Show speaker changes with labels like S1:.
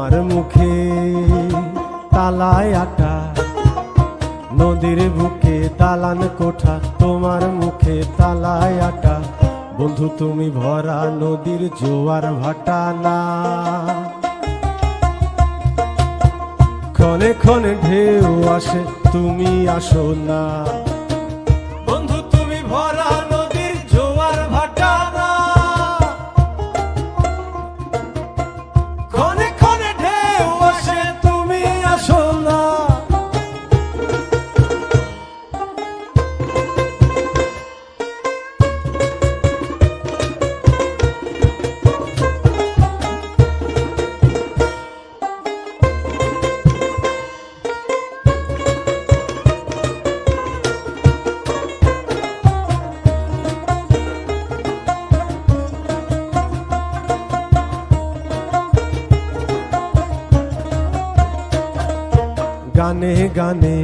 S1: তোমার মুখে তালায় আটা, নদীর বুকে দালান কোঠা, তোমার মুখে তালায় আটা। বন্ধু তুমি ভরা নদীর জোয়ার ভাটা না, ক্ষণে ক্ষণে ঢেউ আসে তুমি আসো না। বন্ধু তুমি ভরা নদীর জোয়ার ভাটা না, ক্ষণে ক্ষণে ঢেউ আসে তুমি আসো না। গানে গানে